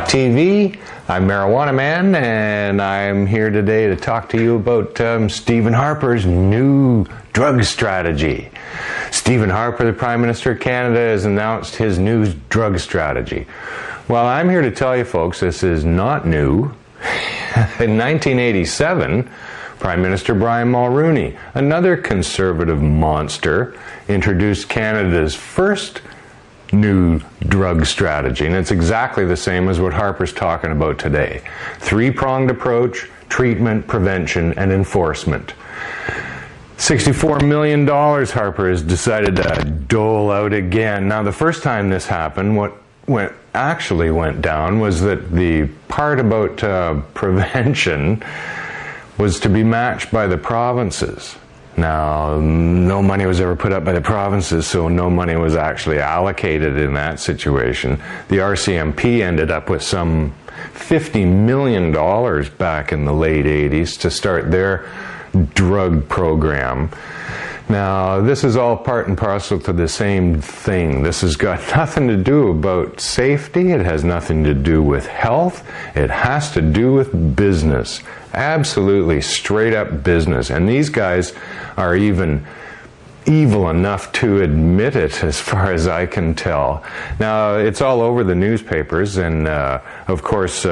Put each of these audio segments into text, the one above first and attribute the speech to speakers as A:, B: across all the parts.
A: TV. I'm Marijuana Man, and I'm here today to talk to you about Stephen Harper's new drug strategy. Stephen Harper, the Prime Minister of Canada, has announced his new drug strategy. Well, I'm here to tell you folks, this is not new. In 1987, Prime Minister Brian Mulroney, another conservative monster, introduced Canada's first new drug strategy, and it's exactly the same as what Harper's talking about today. Three-pronged approach: treatment, prevention, and enforcement. $64 million Harper has decided to dole out again. Now, the first time this happened, what actually went down was that the part about prevention was to be matched by the provinces. Now, no money was ever put up by the provinces, so no money was actually allocated in that situation. The RCMP ended up with some $50 million back in the late 80s to start their drug program. Now, this is all part and parcel to the same thing. This has got nothing to do about safety. It has nothing to do with health. It has to do with business. Absolutely straight up business. And these guys are even evil enough to admit it, as far as I can tell. Now, it's all over the newspapers, and of course,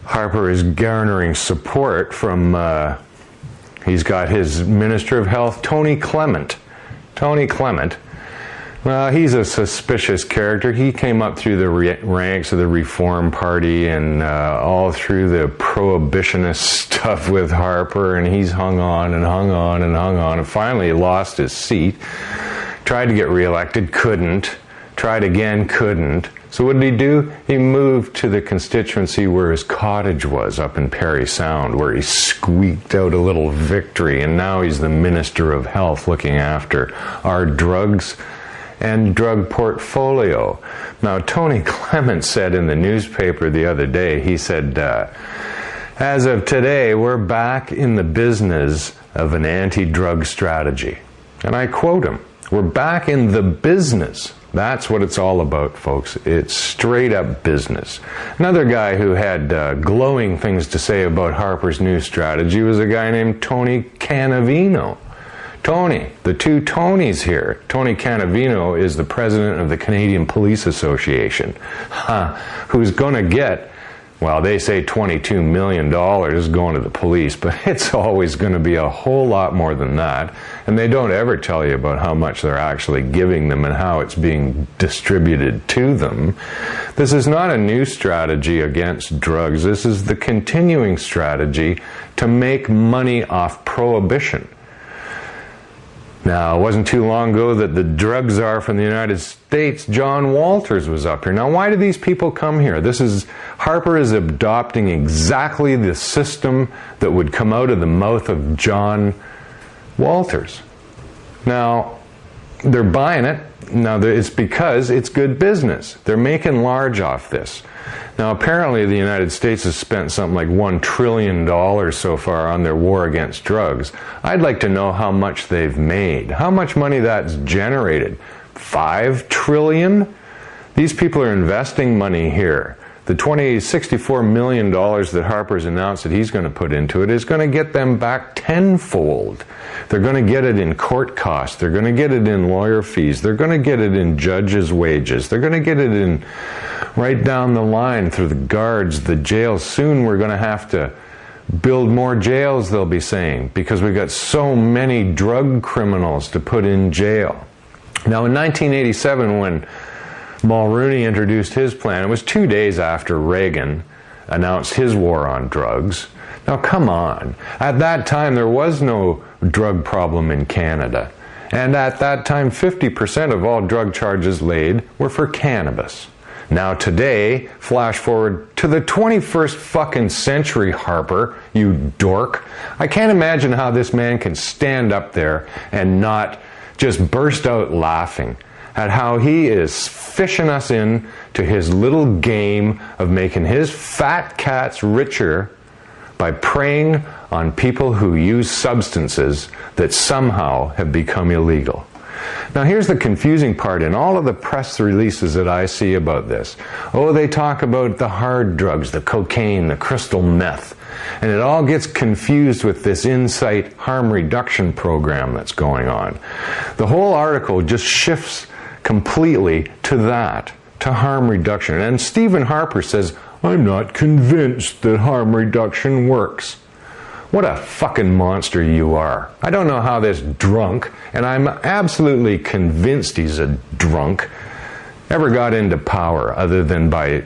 A: Harper is garnering support from he's got his Minister of Health, Tony Clement. Tony Clement, well, he's a suspicious character. He came up through the ranks of the Reform Party and all through the prohibitionist stuff with Harper, and he's hung on and hung on and hung on, and finally lost his seat. Tried to get reelected, couldn't. Tried again, couldn't. So what did he do? He moved to the constituency where his cottage was, up in Parry Sound, where he squeaked out a little victory, and now he's the Minister of Health looking after our drugs and drug portfolio. Now, Tony Clement said in the newspaper the other day, he said, as of today, we're back in the business of an anti-drug strategy. And I quote him, we're back in the business. That's what it's all about, folks. It's straight up business. Another guy who had glowing things to say about Harper's new strategy was a guy named Tony Canavino. Tony, the two Tonys here. Tony Canavino is the president of the Canadian Police Association, who's going to get, well, they say $22 million going to the police, but it's always going to be a whole lot more than that. And they don't ever tell you about how much they're actually giving them and how it's being distributed to them. This is not a new strategy against drugs. This is the continuing strategy to make money off prohibition. Now, it wasn't too long ago that the drug czar from the United States, John Walters, was up here. Now, why do these people come here? Harper is adopting exactly the system that would come out of the mouth of John Walters. Now, they're buying it. Now, it's because it's good business. They're making large off this. Now, apparently the United States has spent something like $1 trillion so far on their war against drugs. I'd like to know how much they've made, how much money that's generated. $5 trillion? These people are investing money here. The $64 million that Harper's announced that he's going to put into it is going to get them back tenfold. They're going to get it in court costs. They're going to get it in lawyer fees. They're going to get it in judges' wages. They're going to get it in right down the line through the guards, the jails. Soon we're going to have to build more jails, they'll be saying, because we've got so many drug criminals to put in jail. Now, in 1987, when Mulroney introduced his plan, it was 2 days after Reagan announced his war on drugs. Now, come on. At that time, there was no drug problem in Canada. And at that time, 50% of all drug charges laid were for cannabis. Now today, flash forward to the 21st fucking century, Harper, you dork. I can't imagine how this man can stand up there and not just burst out laughing at how he is fishing us in to his little game of making his fat cats richer by preying on people who use substances that somehow have become illegal. Now here's the confusing part in all of the press releases that I see about this. Oh, they talk about the hard drugs, the cocaine, the crystal meth, and it all gets confused with this Insight harm reduction program that's going on. The whole article just shifts completely to that, to harm reduction. And Stephen Harper says, I'm not convinced that harm reduction works. What a fucking monster you are. I don't know how this drunk, and I'm absolutely convinced he's a drunk, ever got into power other than by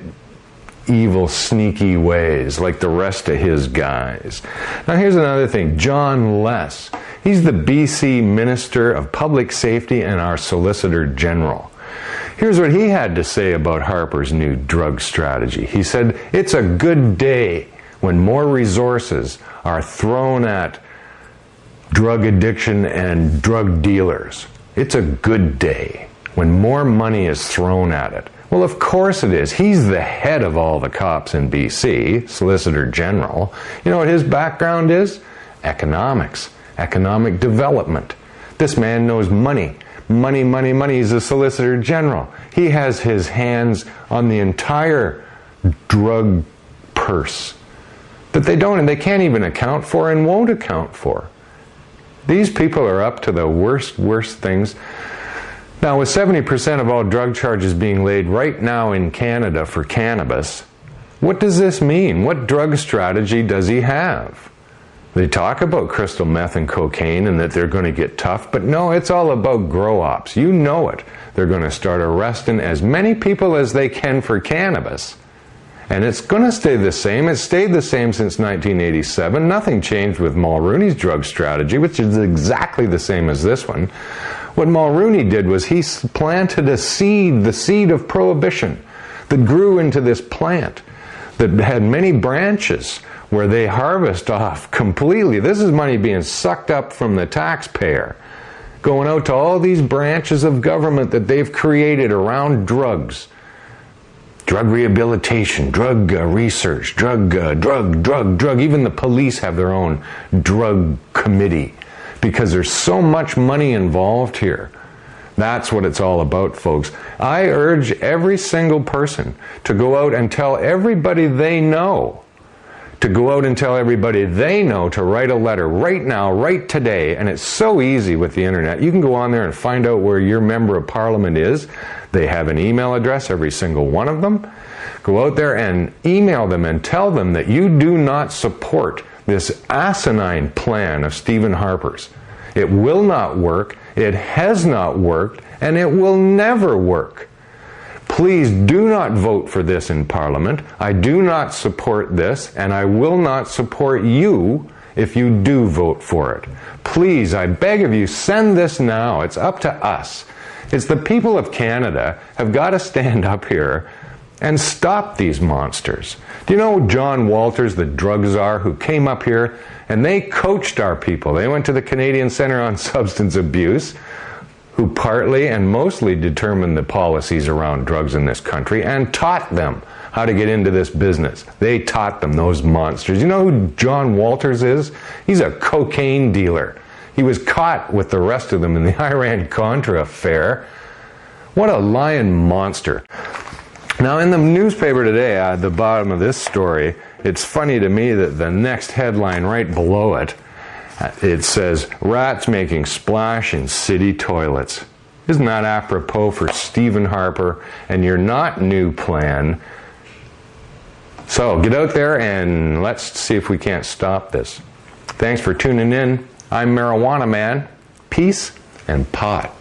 A: evil, sneaky ways like the rest of his guys. Now here's another thing. John Less. He's the BC Minister of Public Safety and our Solicitor General. Here's what he had to say about Harper's new drug strategy. He said, it's a good day when more resources are thrown at drug addiction and drug dealers. It's a good day when more money is thrown at it. Well, of course it is. He's the head of all the cops in BC, Solicitor General. You know what his background is? Economics, economic development. This man knows money. Money, money, money. He's a Solicitor General. He has his hands on the entire drug purse that they don't and they can't even account for and won't account for. These people are up to the worst things. Now, with 70% of all drug charges being laid right now in Canada for cannabis, what does this mean? What drug strategy does he have? They talk about crystal meth and cocaine and that they're going to get tough, but no, it's all about grow ops. You know it. They're going to start arresting as many people as they can for cannabis. And it's going to stay the same. It's stayed the same since 1987. Nothing changed with Mulrooney's drug strategy, which is exactly the same as this one. What Mulrooney did was he planted a seed, the seed of prohibition, that grew into this plant that had many branches where they harvest off completely. This is money being sucked up from the taxpayer, going out to all these branches of government that they've created around drugs. Drug rehabilitation, drug research, drug. Even the police have their own drug committee because there's so much money involved here. That's what it's all about, folks. I urge every single person to go out and tell everybody they know, to write a letter right now, right today. And it's so easy with the internet. You can go on there and find out where your member of parliament is. They have an email address, every single one of them. Go out there and email them and tell them that you do not support this asinine plan of Stephen Harper's. It will not work, it has not worked, and it will never work. Please do not vote for this in Parliament. I do not support this, and I will not support you if you do vote for it. Please, I beg of you, send this now. It's up to us. It's the people of Canada have got to stand up here and stop these monsters. Do you know John Walters, the drug czar, who came up here and they coached our people? They went to the Canadian Centre on Substance Abuse, who partly and mostly determined the policies around drugs in this country and taught them how to get into this business. They taught them, those monsters. You know who John Walters is? He's a cocaine dealer. He was caught with the rest of them in the Iran-Contra affair. What a lying monster. Now, in the newspaper today, at the bottom of this story, it's funny to me that the next headline right below it, it says, rats making splash in city toilets. Isn't that apropos for Stephen Harper and your not new plan? So, get out there and let's see if we can't stop this. Thanks for tuning in. I'm Marijuana Man. Peace and pot.